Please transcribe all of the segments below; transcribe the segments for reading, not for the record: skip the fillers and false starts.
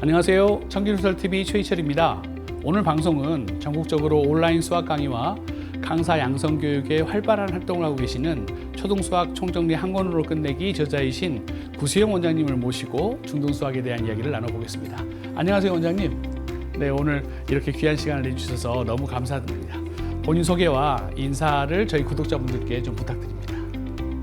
안녕하세요. 청기누설TV 최희철입니다. 오늘 방송은 전국적으로 온라인 수학 강의와 강사 양성 교육에 활발한 활동을 하고 계시는 초등수학 총정리 한 권으로 끝내기 저자이신 구수영 원장님을 모시고 중등수학에 대한 이야기를 나눠보겠습니다. 안녕하세요, 원장님. 네, 오늘 이렇게 귀한 시간을 내주셔서 너무 감사드립니다. 본인 소개와 인사를 저희 구독자분들께 좀 부탁드립니다.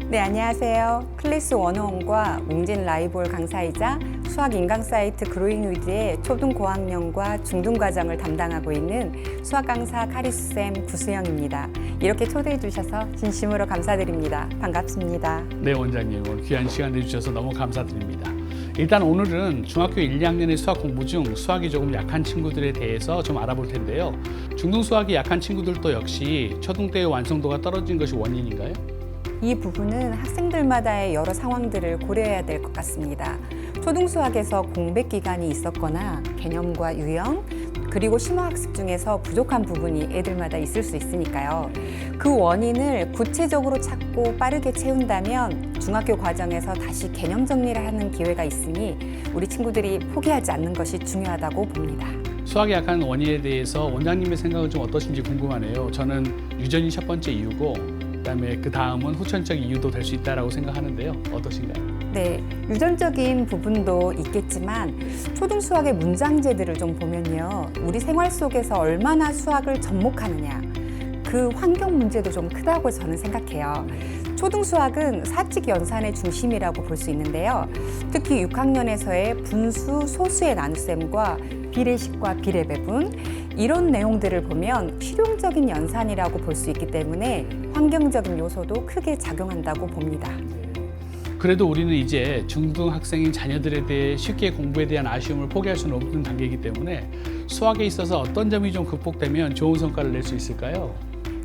네, 안녕하세요. 클래스 101과 웅진 라이볼 강사이자 수학 인강 사이트 그로잉 위드의 초등 고학년과 중등 과정을 담당하고 있는 수학 강사 카리스쌤 구수영입니다. 이렇게 초대해 주셔서 진심으로 감사드립니다. 반갑습니다. 네, 원장님. 오늘 귀한 시간 내주셔서 너무 감사드립니다. 일단 오늘은 중학교 1, 2학년의 수학 공부 중 수학이 조금 약한 친구들에 대해서 좀 알아볼 텐데요. 중등 수학이 약한 친구들도 역시 초등 때의 완성도가 떨어진 것이 원인인가요? 이 부분은 학생들마다의 여러 상황들을 고려해야 될 것 같습니다. 초등수학에서 공백 기간이 있었거나 개념과 유형, 그리고 심화학습 중에서 부족한 부분이 애들마다 있을 수 있으니까요. 그 원인을 구체적으로 찾고 빠르게 채운다면 중학교 과정에서 다시 개념 정리를 하는 기회가 있으니 우리 친구들이 포기하지 않는 것이 중요하다고 봅니다. 수학이 약한 원인에 대해서 원장님의 생각은 좀 어떠신지 궁금하네요. 저는 유전이 첫 번째 이유고 그다음에 그 다음은 후천적 이유도 될 수 있다라고 생각하는데요. 어떠신가요? 네, 유전적인 부분도 있겠지만 초등수학의 문장제들을 좀 보면요. 우리 생활 속에서 얼마나 수학을 접목하느냐, 그 환경 문제도 좀 크다고 저는 생각해요. 초등수학은 사칙 연산의 중심이라고 볼 수 있는데요. 특히 6학년에서의 분수, 소수의 나눗셈과 비례식과 비례배분, 이런 내용들을 보면 실용적인 연산이라고 볼 수 있기 때문에 환경적인 요소도 크게 작용한다고 봅니다. 그래도 우리는 이제 중등 학생인 자녀들에 대해 쉽게 공부에 대한 아쉬움을 포기할 수는 없는 단계이기 때문에 수학에 있어서 어떤 점이 좀 극복되면 좋은 성과를 낼 수 있을까요?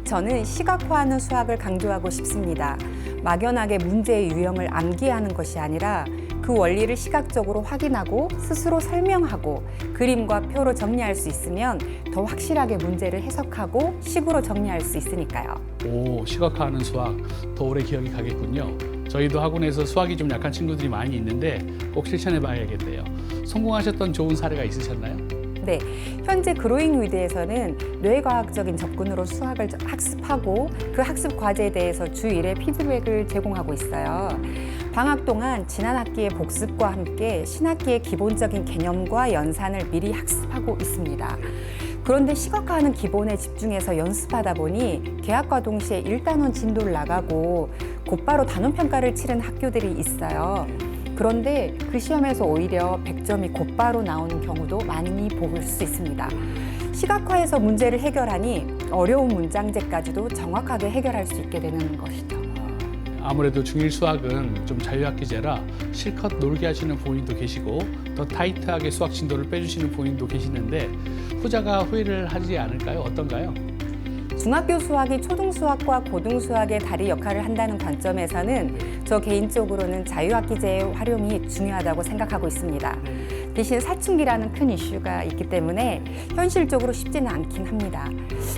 저는 시각화하는 수학을 강조하고 싶습니다. 막연하게 문제의 유형을 암기하는 것이 아니라 그 원리를 시각적으로 확인하고 스스로 설명하고 그림과 표로 정리할 수 있으면 더 확실하게 문제를 해석하고 식으로 정리할 수 있으니까요. 오, 시각화하는 수학 더 오래 기억이 가겠군요. 저희도 학원에서 수학이 좀 약한 친구들이 많이 있는데 꼭 실천해 봐야겠네요. 성공하셨던 좋은 사례가 있으셨나요? 네, 현재 그로잉 위드에서는 뇌과학적인 접근으로 수학을 학습하고 그 학습 과제에 대해서 주 1회 피드백을 제공하고 있어요. 방학 동안 지난 학기의 복습과 함께 신학기의 기본적인 개념과 연산을 미리 학습하고 있습니다. 그런데 시각화하는 기본에 집중해서 연습하다 보니 개학과 동시에 1단원 진도를 나가고 곧바로 단원평가를 치른 학교들이 있어요. 그런데 그 시험에서 오히려 100점이 곧바로 나오는 경우도 많이 볼 수 있습니다. 시각화해서 문제를 해결하니 어려운 문장제까지도 정확하게 해결할 수 있게 되는 것이죠. 아무래도 중1 수학은 좀 자유학기제라 실컷 놀게 하시는 부모님도 계시고 더 타이트하게 수학 진도를 빼주시는 부모님도 계시는데 후자가 후회를 하지 않을까요? 어떤가요? 중학교 수학이 초등수학과 고등수학의 다리 역할을 한다는 관점에서는 저 개인적으로는 자유학기제의 활용이 중요하다고 생각하고 있습니다. 대신 사춘기라는 큰 이슈가 있기 때문에 현실적으로 쉽지는 않긴 합니다.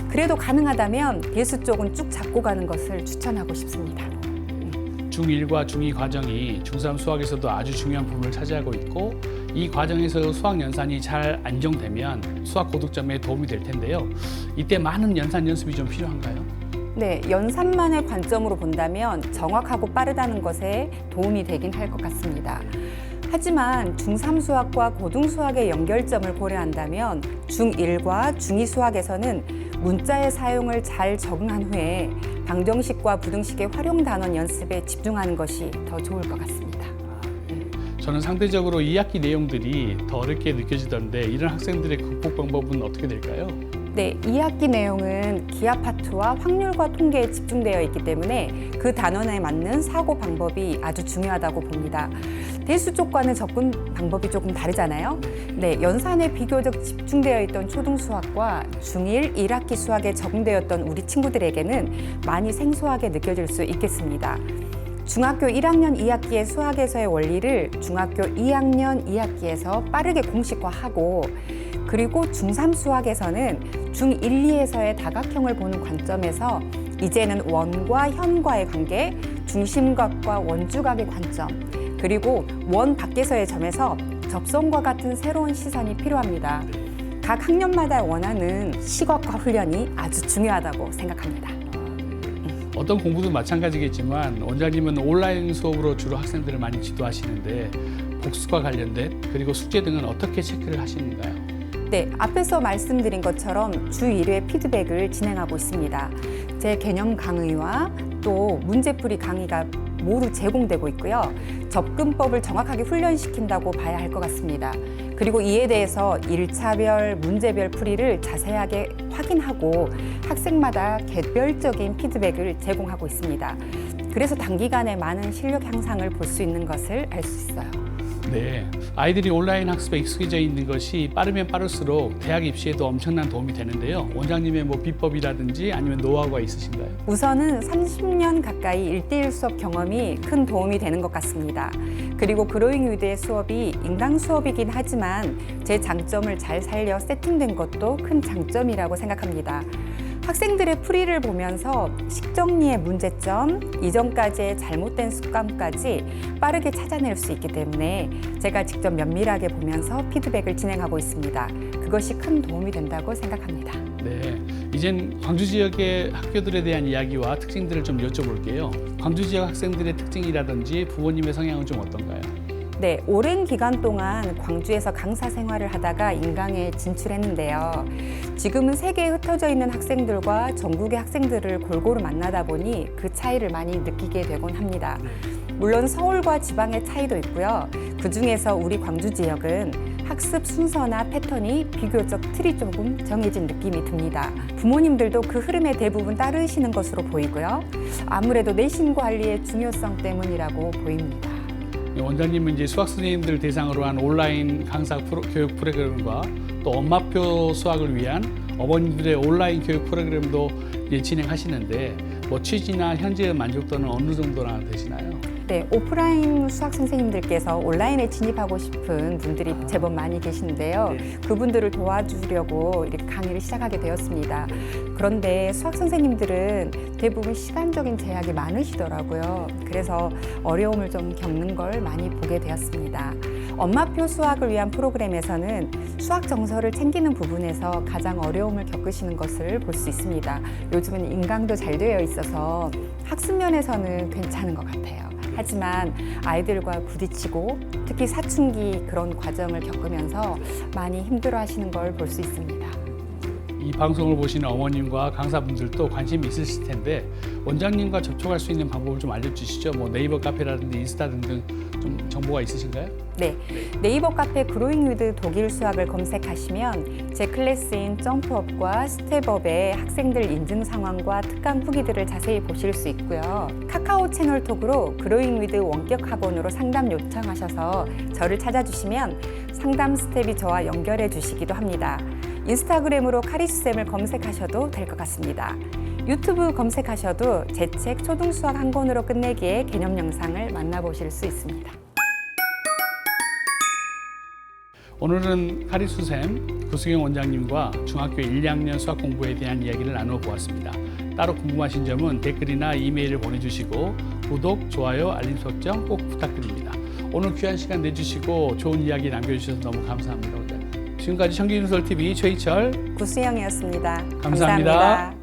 그래도 가능하다면 대수 쪽은 쭉 잡고 가는 것을 추천하고 싶습니다. 중1과 중2 과정이 중3 수학에서도 아주 중요한 부분을 차지하고 있고 이 과정에서 수학 연산이 잘 안정되면 수학 고득점에 도움이 될 텐데요. 이때 많은 연산 연습이 좀 필요한가요? 네, 연산만의 관점으로 본다면 정확하고 빠르다는 것에 도움이 되긴 할 것 같습니다. 하지만 중3 수학과 고등 수학의 연결점을 고려한다면 중1과 중2 수학에서는 문자의 사용을 잘 적응한 후에 방정식과 부등식의 활용 단원 연습에 집중하는 것이 더 좋을 것 같습니다. 저는 상대적으로 2학기 내용들이 더 어렵게 느껴지던데 이런 학생들의 극복 방법은 어떻게 될까요? 네, 2학기 내용은 기하 파트와 확률과 통계에 집중되어 있기 때문에 그 단원에 맞는 사고 방법이 아주 중요하다고 봅니다. 대수 쪽과는 접근 방법이 조금 다르잖아요. 네, 연산에 비교적 집중되어 있던 초등 수학과 중1, 1학기 수학에 적응되었던 우리 친구들에게는 많이 생소하게 느껴질 수 있겠습니다. 중학교 1학년 2학기의 수학에서의 원리를 중학교 2학년 2학기에서 빠르게 공식화하고 그리고 중3 수학에서는 중1, 2에서의 다각형을 보는 관점에서 이제는 원과 현과의 관계, 중심각과 원주각의 관점, 그리고 원 밖에서의 점에서 접선과 같은 새로운 시선이 필요합니다. 각 학년마다 원하는 시각화 훈련이 아주 중요하다고 생각합니다. 어떤 공부도 마찬가지겠지만 원장님은 온라인 수업으로 주로 학생들을 많이 지도하시는데 복습과 관련된 그리고 숙제 등은 어떻게 체크를 하시는가요? 네, 앞에서 말씀드린 것처럼 주 1회 피드백을 진행하고 있습니다. 제 개념 강의와 또 문제풀이 강의가 모두 제공되고 있고요. 접근법을 정확하게 훈련시킨다고 봐야 할 것 같습니다. 그리고 이에 대해서 1차별, 문제별 풀이를 자세하게 확인하고 학생마다 개별적인 피드백을 제공하고 있습니다. 그래서 단기간에 많은 실력 향상을 볼 수 있는 것을 알 수 있어요. 네, 아이들이 온라인 학습에 익숙해져 있는 것이 빠르면 빠를수록 대학 입시에도 엄청난 도움이 되는데요. 원장님의 뭐 비법이라든지 아니면 노하우가 있으신가요? 우선은 30년 가까이 1대1 수업 경험이 큰 도움이 되는 것 같습니다. 그리고 그로잉 위드의 수업이 인강 수업이긴 하지만 제 장점을 잘 살려 세팅된 것도 큰 장점이라고 생각합니다. 학생들의 풀이를 보면서 식정리의 문제점, 이전까지의 잘못된 습관까지 빠르게 찾아낼 수 있기 때문에 제가 직접 면밀하게 보면서 피드백을 진행하고 있습니다. 그것이 큰 도움이 된다고 생각합니다. 네, 이젠 광주 지역의 학교들에 대한 이야기와 특징들을 좀 여쭤볼게요. 광주 지역 학생들의 특징이라든지 부모님의 성향은 좀 어떤가요? 네, 오랜 기간 동안 광주에서 강사 생활을 하다가 인강에 진출했는데요. 지금은 세계에 흩어져 있는 학생들과 전국의 학생들을 골고루 만나다 보니 그 차이를 많이 느끼게 되곤 합니다. 물론 서울과 지방의 차이도 있고요. 그중에서 우리 광주 지역은 학습 순서나 패턴이 비교적 틀이 조금 정해진 느낌이 듭니다. 부모님들도 그 흐름에 대부분 따르시는 것으로 보이고요. 아무래도 내신 관리의 중요성 때문이라고 보입니다. 원장님은 이제 수학 선생님들 대상으로 한 온라인 강사 교육 프로그램과 또 엄마표 수학을 위한 어머님들의 온라인 교육 프로그램도 이제 진행하시는데 뭐 취지나 현재의 만족도는 어느 정도나 되시나요? 네, 오프라인 수학 선생님들께서 온라인에 진입하고 싶은 분들이 제법 많이 계시는데요. 그분들을 도와주려고 이렇게 강의를 시작하게 되었습니다. 그런데 수학 선생님들은 대부분 시간적인 제약이 많으시더라고요. 그래서 어려움을 좀 겪는 걸 많이 보게 되었습니다. 엄마표 수학을 위한 프로그램에서는 수학 정서를 챙기는 부분에서 가장 어려움을 겪으시는 것을 볼 수 있습니다. 요즘은 인강도 잘 되어 있어서 학습 면에서는 괜찮은 것 같아요. 하지만 아이들과 부딪히고 특히 사춘기 그런 과정을 겪으면서 많이 힘들어하시는 걸 볼 수 있습니다. 이 방송을 보시는 어머님과 강사분들도 관심이 있으실 텐데 원장님과 접촉할 수 있는 방법을 좀 알려주시죠. 뭐 네이버 카페라든지 인스타 등등 좀 정보가 있으신가요? 네, 네이버 카페 그로잉 위드 독일 수학을 검색하시면 제 클래스인 점프업과 스텝업의 학생들 인증 상황과 특강 후기들을 자세히 보실 수 있고요. 카카오 채널 톡으로 그로잉 위드 원격 학원으로 상담 요청하셔서 저를 찾아주시면 상담 스텝이 저와 연결해 주시기도 합니다. 인스타그램으로 카리스쌤을 검색하셔도 될 것 같습니다. 유튜브 검색하셔도 제 책 초등수학 한 권으로 끝내기의 개념 영상을 만나보실 수 있습니다. 오늘은 카리수쌤, 구수경 원장님과 중학교 1, 2학년 수학 공부에 대한 이야기를 나눠보았습니다. 따로 궁금하신 점은 댓글이나 이메일을 보내주시고 구독, 좋아요, 알림 설정 꼭 부탁드립니다. 오늘 귀한 시간 내주시고 좋은 이야기 남겨주셔서 너무 감사합니다. 원장님. 지금까지 청기윤설TV 최희철, 구수영이었습니다. 감사합니다.